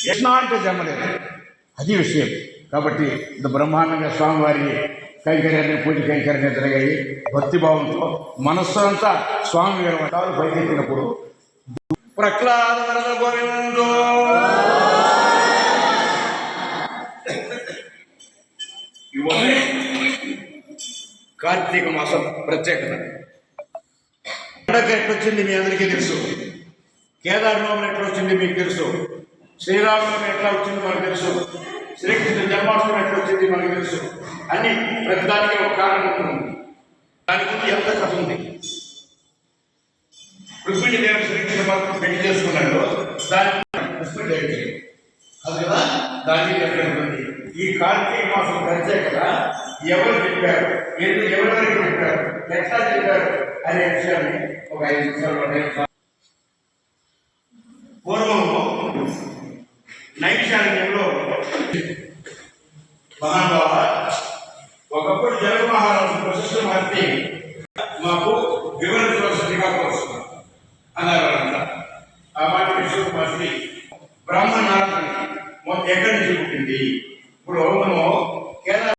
యజ్ఞ అంటే జన్మలేదు, అది విషయం. కాబట్టి ఇంత బ్రహ్మాండంగా స్వామివారి కైంకర్యాన్ని పూజ కైంకర్యాన్ని జరిగాయి. భక్తిభావంతో మనస్సు అంతా స్వామి వారు పైకెత్తినప్పుడు ప్రహ్లాద వరద గోవిందో ఇవన్నీ కార్తీక మాసం ప్రత్యేకత. పండగ ఎట్లొచ్చింది మీ అందరికీ తెలుసు, కేదార్నవమి ఎట్లా వచ్చింది మీకు తెలుసు, శ్రీరామనవమి ఎట్లా వచ్చింది మనకు తెలుసు, శ్రీకృష్ణ జన్మాష్టమి ఎట్లా వచ్చింది మనకు తెలుసు. అన్ని ప్రతిదానికి ఒక కారణం ఉంటుంది. దానికి ముందు ఎంత కథ ఉంది. రుక్మిణి దేవి శ్రీకృష్ణ పరమాత్మ పెళ్లి చేసుకున్నాడు, దానికి కృష్ణుడు అది కదా, దానికి ఉంటుంది. ఈ కార్తీక మాసం ప్రత్యేకత ఎవరు చెప్పారు, ఎవరెవరికి చెప్పారు, ఎట్లా చెప్పారు అనే విషయాన్ని ఒక 5 నిమిషాలు. పూర్వము నైమిషారణ్యంలో మహానుభావ, ఒకప్పుడు జనక మహారాజు వశిష్ఠ మహర్షి మాకు వివరించవలసిందిగా కోరుతున్నాం.